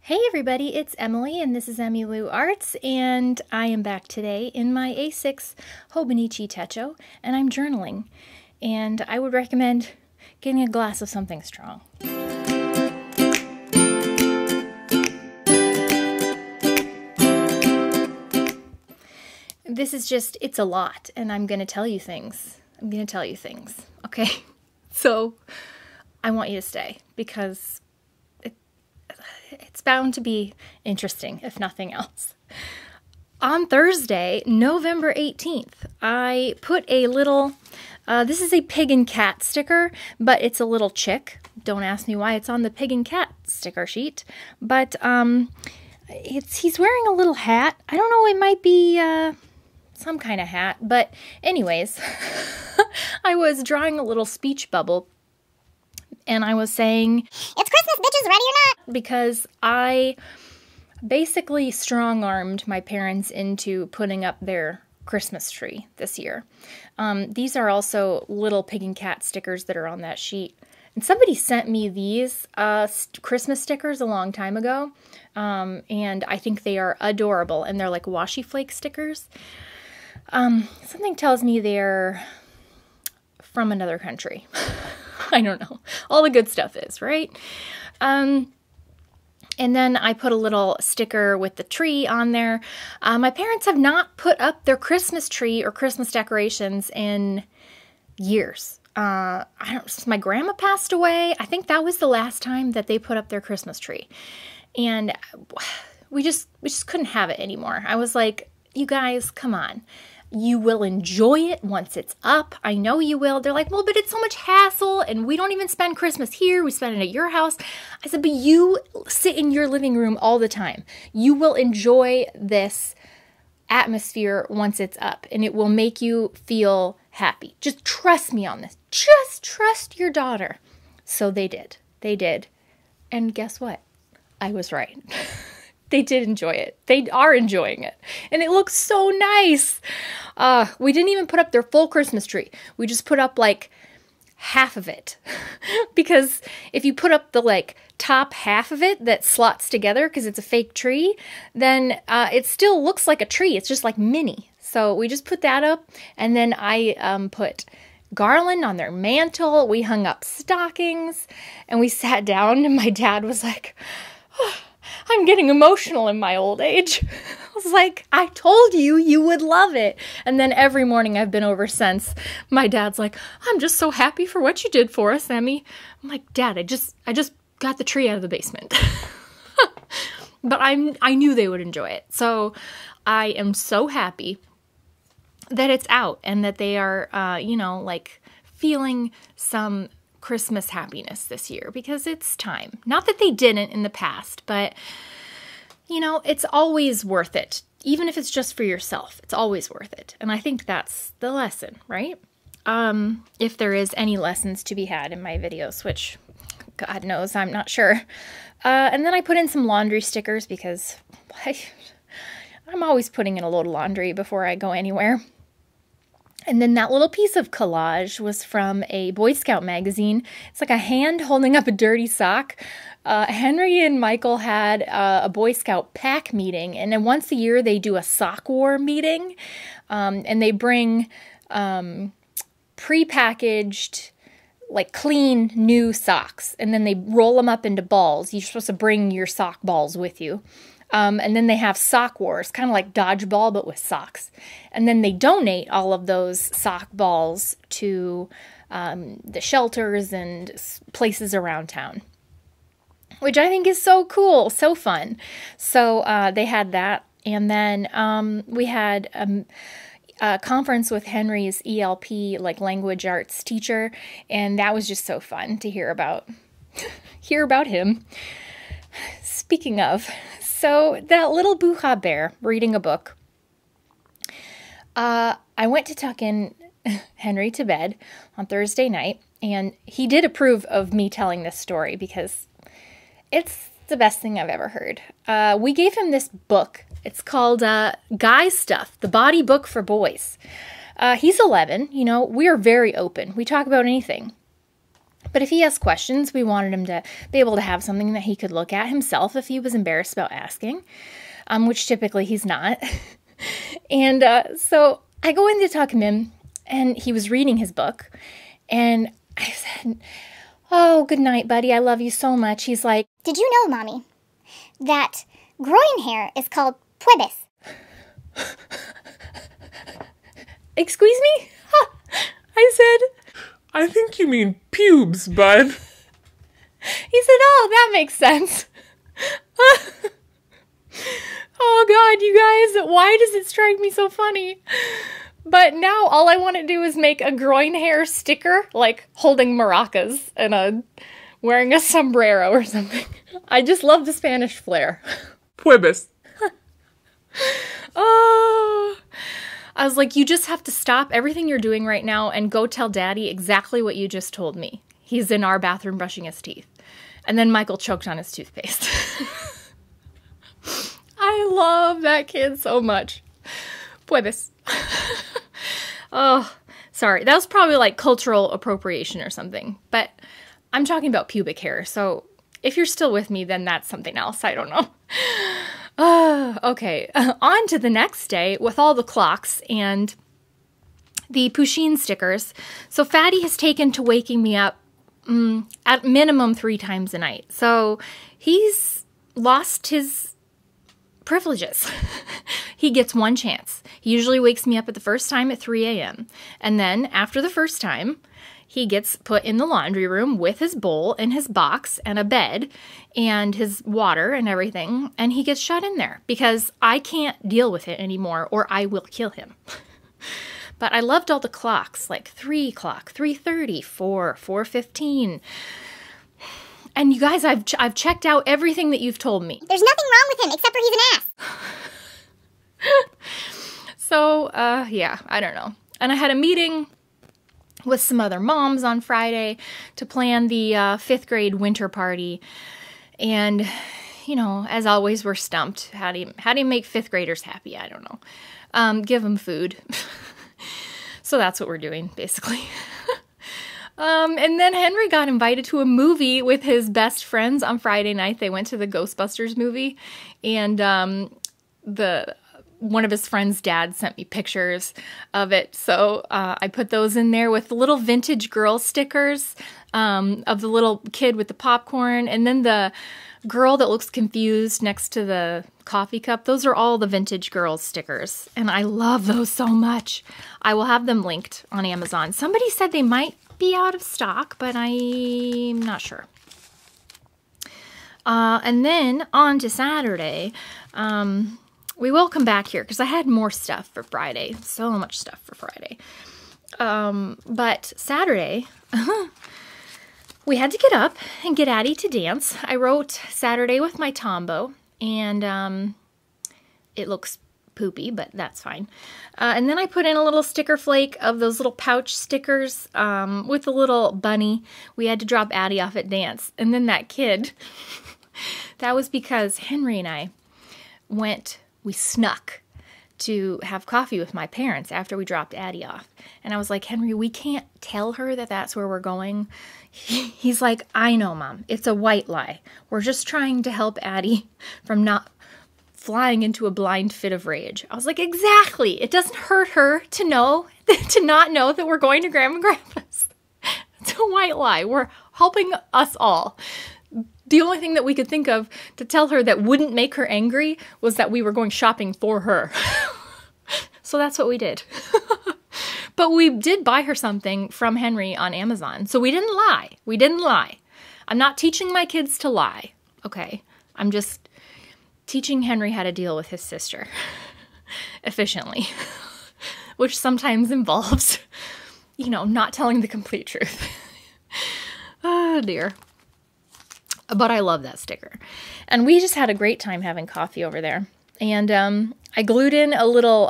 Hey everybody, it's Emily and this is Emmylou Arts, and I am back today in my A6 Hobonichi Techo, and I'm journaling, and I would recommend getting a glass of something strong. This is just, it's a lot, and I'm going to tell you things. Okay? So, I want you to stay, because it's bound to be interesting, if nothing else. On Thursday, November 18th, I put a little, this is a pig and cat sticker, but it's a little chick. Don't ask me why it's on the pig and cat sticker sheet, but he's wearing a little hat. I don't know, it might be some kind of hat, but anyways, I was drawing a little speech bubble, and I was saying, "It's Christmas, bitches, ready or not?" Because I basically strong-armed my parents into putting up their Christmas tree this year. These are also little pig and cat stickers that are on that sheet. And somebody sent me these Christmas stickers a long time ago, and I think they are adorable, and they're like washi flake stickers. Something tells me they're from another country. I don't know. All the good stuff is, right? And then I put a little sticker with the tree on there. My parents have not put up their Christmas tree or Christmas decorations in years. Since my grandma passed away, I think that was the last time that they put up their Christmas tree. And we just couldn't have it anymore. I was like, you guys, come on. You will enjoy it once it's up. I know you will. They're like, well, but it's so much hassle, and we don't even spend Christmas here. We spend it at your house. I said, but you sit in your living room all the time. You will enjoy this atmosphere once it's up, and it will make you feel happy. Just trust me on this. Just trust your daughter. So they did. They did. And guess what? I was right. They did enjoy it. They are enjoying it. And it looks so nice. We didn't even put up their full Christmas tree. We just put up like half of it. Because if you put up the like top half of it that slots together because it's a fake tree, then it still looks like a tree. It's just like mini. So we just put that up, and then I put garland on their mantle. We hung up stockings, and we sat down, and my dad was like, oh, I'm getting emotional in my old age. I was like, I told you you would love it. And then every morning I've been over since, my dad's like, I'm just so happy for what you did for us, Emmy. I'm like, Dad, I just got the tree out of the basement. But I knew they would enjoy it. So I am so happy that it's out and that they are, like feeling some Christmas happiness this year, because it's time. Not that they didn't in the past, but it's always worth it. Even if it's just for yourself, it's always worth it. And I think that's the lesson, right? If there is any lessons to be had in my videos, which God knows, I'm not sure. And then I put in some laundry stickers because I'm always putting in a load of laundry before I go anywhere. And then that little piece of collage was from a Boy Scout magazine. It's like a hand holding up a dirty sock. Henry and Michael had a Boy Scout pack meeting, and then once a year they do a sock war meeting, and they bring pre-packaged, like clean, new socks, and then they roll them up into balls. You're supposed to bring your sock balls with you. And then they have sock wars, kind of like dodgeball, but with socks. And then they donate all of those sock balls to the shelters and places around town, which I think is so cool, so fun. So they had that. And then we had a conference with Henry's ELP, like language arts teacher, and that was just so fun to hear about him. Speaking of, so that little Buha Bear reading a book, I went to tuck in Henry to bed on Thursday night, and he did approve of me telling this story because it's the best thing I've ever heard. We gave him this book. It's called Guy Stuff, the Body Book for Boys. He's 11. We are very open. We talk about anything. But if he has questions, we wanted him to be able to have something that he could look at himself if he was embarrassed about asking, which typically he's not. And so I go in to tuck him in, and he was reading his book, and I said, "Oh, good night, buddy. I love you so much." He's like, "Did you know, Mommy, that groin hair is called pubis?" "Excuse me?" I said, "I think you mean pubes, bud." He said, "Oh, that makes sense." Oh God, you guys, why does it strike me so funny? But now all I want to do is make a groin hair sticker, like holding maracas and wearing a sombrero or something. I just love the Spanish flair. Pubis. Oh, I was like, you just have to stop everything you're doing right now and go tell Daddy exactly what you just told me. He's in our bathroom brushing his teeth. And then Michael choked on his toothpaste. I love that kid so much. Pubis. Oh, sorry. That was probably like cultural appropriation or something. But I'm talking about pubic hair. So if you're still with me, then that's something else. I don't know. Okay. On to the next day with all the clocks and the Pusheen stickers. So Fatty has taken to waking me up at minimum 3 times a night. So he's lost his privileges. He gets one chance. He usually wakes me up at the first time at 3 a.m. And then after the first time, he gets put in the laundry room with his bowl and his box and a bed and his water and everything. And he gets shut in there because I can't deal with it anymore or I will kill him. But I loved all the clocks, like 3 o'clock, 3:30, 4, 4:15. And you guys, I've checked out everything that you've told me. There's nothing wrong with him except for he's an ass. So, yeah, I don't know. And I had a meeting with some other moms on Friday to plan the 5th grade winter party. And, you know, as always, we're stumped. How do you make 5th graders happy? I don't know. Give them food. So that's what we're doing, basically. And then Henry got invited to a movie with his best friends on Friday night. They went to the Ghostbusters movie, and one of his friends' dad sent me pictures of it. So I put those in there with the little vintage girl stickers of the little kid with the popcorn, and then the girl that looks confused next to the coffee cup. Those are all the vintage girls stickers, and I love those so much. I will have them linked on Amazon. Somebody said they might be out of stock, but I'm not sure. And then on to Saturday, we will come back here because I had more stuff for Friday. So much stuff for Friday. But Saturday, we had to get up and get Addie to dance. I wrote Saturday with my Tombow, and it looks poopy, but that's fine. And then I put in a little sticker flake of those little pouch stickers with a little bunny. We had to drop Addie off at dance. And then that kid, that was because Henry and I we snuck to have coffee with my parents after we dropped Addie off. And I was like, Henry, we can't tell her that that's where we're going. He's like, I know, Mom. It's a white lie. We're just trying to help Addie from not flying into a blind fit of rage. I was like, exactly. It doesn't hurt her to not know that we're going to Grandma and Grandpa's. It's a white lie. We're helping us all. The only thing that we could think of to tell her that wouldn't make her angry was that we were going shopping for her. So that's what we did. But we did buy her something from Henry on Amazon. So we didn't lie. We didn't lie. I'm not teaching my kids to lie. Okay. I'm just teaching Henry how to deal with his sister efficiently, which sometimes involves, you know, not telling the complete truth. Oh, dear. But I love that sticker. And we just had a great time having coffee over there. And I glued in a little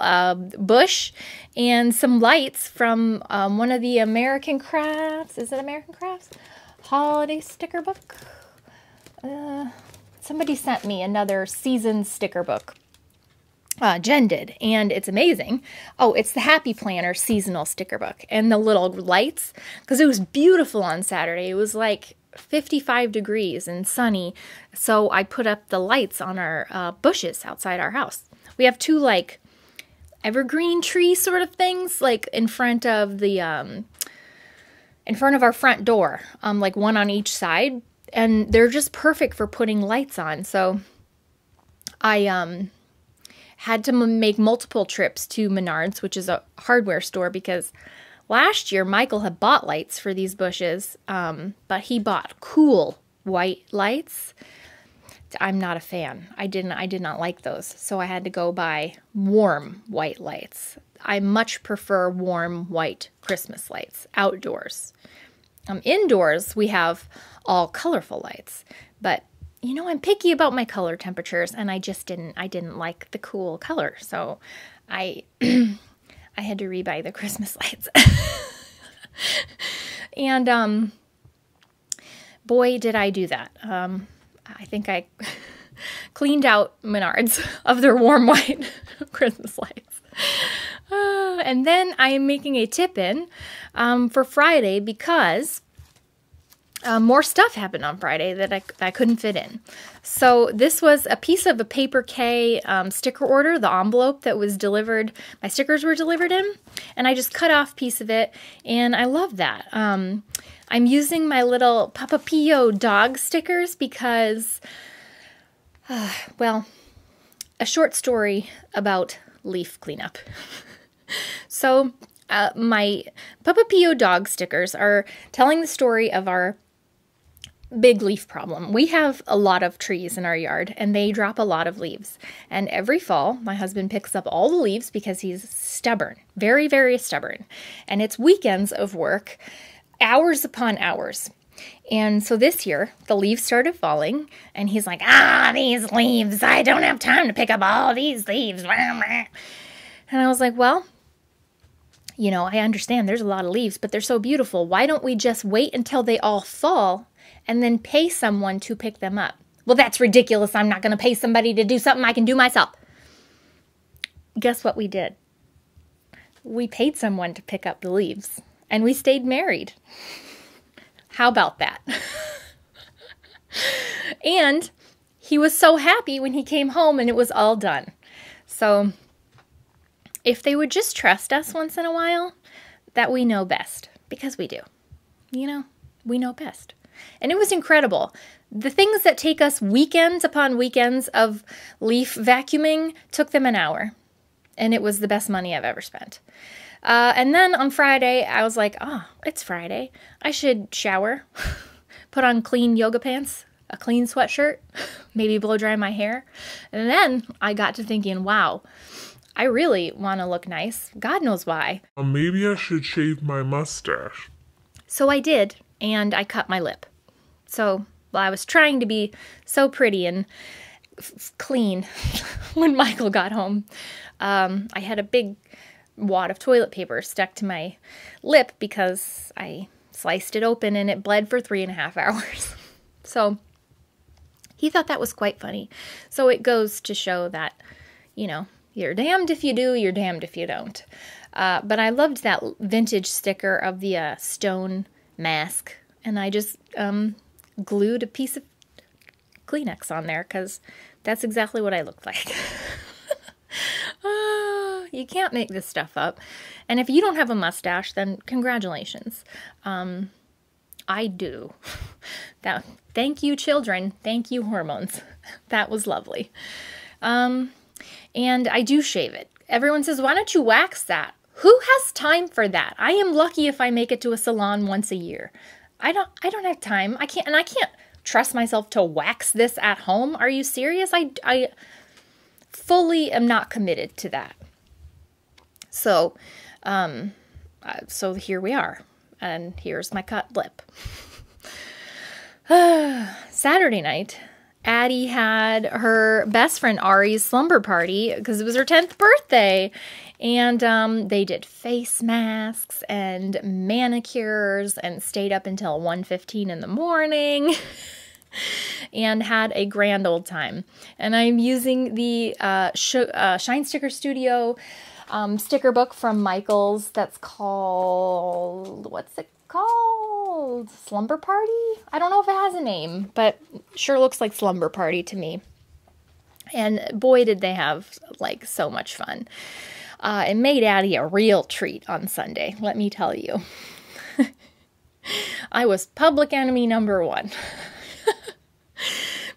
bush and some lights from one of the American Crafts. Is it American Crafts? Holiday sticker book? Somebody sent me another season sticker book. Jen did, and it's amazing. Oh, it's the Happy Planner seasonal sticker book, and the little lights, because it was beautiful on Saturday. It was like 55 degrees and sunny, so I put up the lights on our bushes outside our house. We have two like evergreen tree sort of things, like in front of our front door, like one on each side, and they're just perfect for putting lights on. So I had to make multiple trips to Menards, which is a hardware store, because last year Michael had bought lights for these bushes, but he bought cool white lights. I'm not a fan. I did not like those, so I had to go buy warm white lights. I much prefer warm white Christmas lights outdoors. Indoors we have all colorful lights, but you know, I'm picky about my color temperatures, and I didn't like the cool color, so I had to rebuy the Christmas lights. And boy, did I do that. I think I cleaned out Menards of their warm white Christmas lights. And then I am making a tip-in for Friday, because more stuff happened on Friday that I couldn't fit in. So this was a piece of a Paper K sticker order, the envelope that was delivered, my stickers were delivered in, and I just cut off a piece of it, and I love that. I'm using my little PPAPPIYO dog stickers because, well, a short story about leaf cleanup. So my PPAPPIYO dog stickers are telling the story of our big leaf problem. We have a lot of trees in our yard, and they drop a lot of leaves. And every fall, my husband picks up all the leaves because he's stubborn, very, very stubborn. And it's weekends of work, hours upon hours. And so this year, the leaves started falling, and he's like, these leaves, I don't have time to pick up all these leaves. And I was like, well, you know, I understand there's a lot of leaves, but they're so beautiful. Why don't we just wait until they all fall and then pay someone to pick them up? Well, that's ridiculous. I'm not going to pay somebody to do something I can do myself. Guess what we did? We paid someone to pick up the leaves, and we stayed married. How about that? And he was so happy when he came home and it was all done. So if they would just trust us once in a while, that we know best, because we do. You know, we know best. And it was incredible. The things that take us weekends upon weekends of leaf vacuuming took them an hour. And it was the best money I've ever spent. And then on Friday, I was like, it's Friday. I should shower, put on clean yoga pants, a clean sweatshirt, maybe blow dry my hair. And then I got to thinking, wow, I really want to look nice. God knows why. Maybe I should shave my mustache. So I did, and I cut my lip. So while I was trying to be so pretty and clean when Michael got home, I had a big wad of toilet paper stuck to my lip because I sliced it open and it bled for 3.5 hours. So he thought that was quite funny. So it goes to show that, you know, you're damned if you do, you're damned if you don't. But I loved that vintage sticker of the stone mask, and I just glued a piece of Kleenex on there because that's exactly what I looked like. You can't make this stuff up. And if you don't have a mustache, then congratulations. I do. Thank you, children. Thank you, hormones. That was lovely. And I do shave it. Everyone says, why don't you wax that? Who has time for that? I am lucky if I make it to a salon once a year. I don't have time. I can't trust myself to wax this at home. Are you serious? I fully am not committed to that. So, so here we are, and here's my cut lip. Saturday night, Addie had her best friend Ari's slumber party because it was her 10th birthday, and they did face masks and manicures and stayed up until 1:15 in the morning. and had a grand old time. And I'm using the Shine Sticker Studio sticker book from Michaels that's called, what's it called? Slumber Party? I don't know if it has a name, but sure looks like Slumber Party to me. And boy, did they have like so much fun. It made Addie a real treat on Sunday, let me tell you. I was public enemy number one.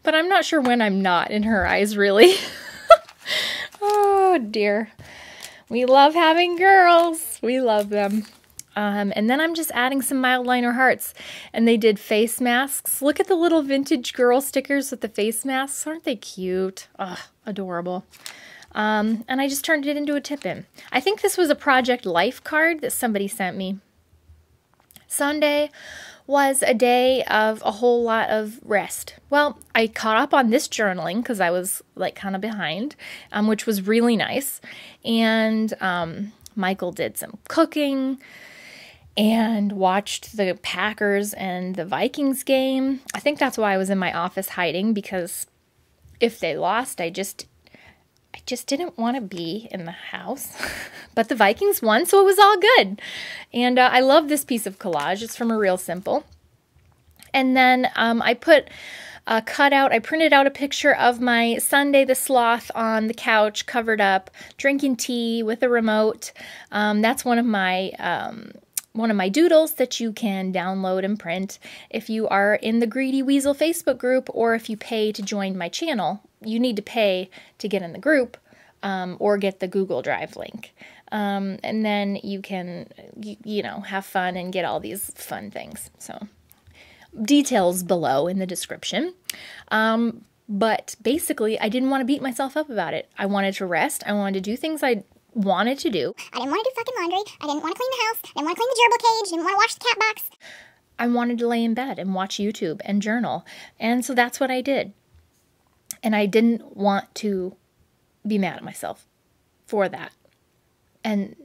But I'm not sure when I'm not in her eyes, really. Oh, dear. We love having girls. We love them. And then I'm just adding some mild liner hearts. And they did face masks. Look at the little vintage girl stickers with the face masks. Aren't they cute? Ugh, adorable. And I just turned it into a tip-in. I think this was a Project Life card that somebody sent me. Sunday was a day of a whole lot of rest. Well, I caught up on this journaling because I was like kind of behind, which was really nice. And Michael did some cooking and watched the Packers and the Vikings game. I think that's why I was in my office hiding, because if they lost, I just didn't want to be in the house. But the Vikings won, so it was all good. And I love this piece of collage. It's from a Real Simple. And then I put a cutout. I printed out a picture of my Sunday the Sloth on the couch, covered up, drinking tea with a remote. That's one of my doodles that you can download and print if you are in the Greedy Weasel Facebook group, or if you pay to join my channel. You need to pay to get in the group, or get the Google Drive link. And then you can, you know, have fun and get all these fun things. So details below in the description. But basically, I didn't want to beat myself up about it. I wanted to rest. I wanted to do things I wanted to do. I didn't want to do fucking laundry. I didn't want to clean the house. I didn't want to clean the gerbil cage. I didn't want to wash the cat box. I wanted to lay in bed and watch YouTube and journal. And so that's what I did. And I didn't want to be mad at myself for that and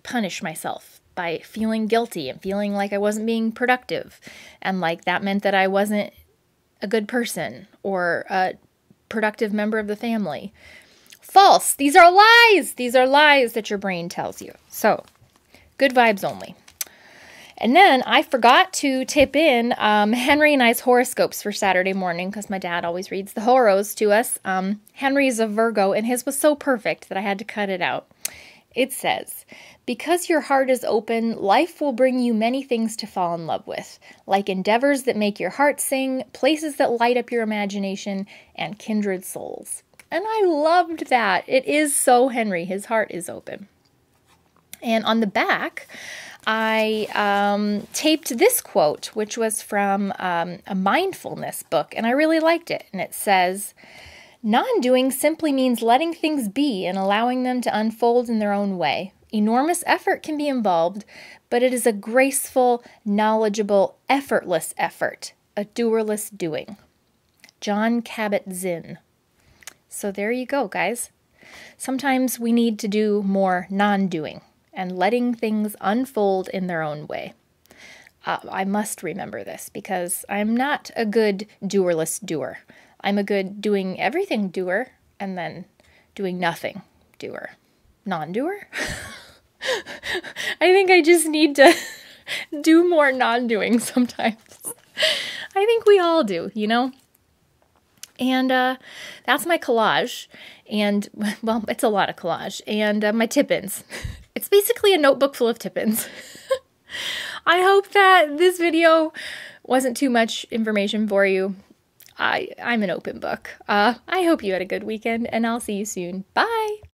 punish myself by feeling guilty and feeling like I wasn't being productive, and like that meant that I wasn't a good person or a productive member of the family. False. These are lies. These are lies that your brain tells you. So, good vibes only. And then I forgot to tip in Henry and I's horoscopes for Saturday morning, because my dad always reads the horos to us. Henry's a Virgo, and his was so perfect that I had to cut it out. It says, "Because your heart is open, life will bring you many things to fall in love with, like endeavors that make your heart sing, places that light up your imagination, and kindred souls." And I loved that. It is so Henry. His heart is open. And on the back, I taped this quote, which was from a mindfulness book, and I really liked it. And it says, "Non-doing simply means letting things be and allowing them to unfold in their own way. Enormous effort can be involved, but it is a graceful, knowledgeable, effortless effort, a doerless doing." John Kabat-Zinn. So there you go, guys. Sometimes we need to do more non-doing and letting things unfold in their own way. I must remember this, because I'm not a good doerless doer. I'm a good doing everything doer and then doing nothing doer. Non-doer? I think I just need to do more non-doing sometimes. I think we all do, you know? And that's my collage. And, well, it's a lot of collage. And my tip-ins. It's basically a notebook full of tip-ins. I hope that this video wasn't too much information for you. I'm an open book. I hope you had a good weekend, and I'll see you soon. Bye!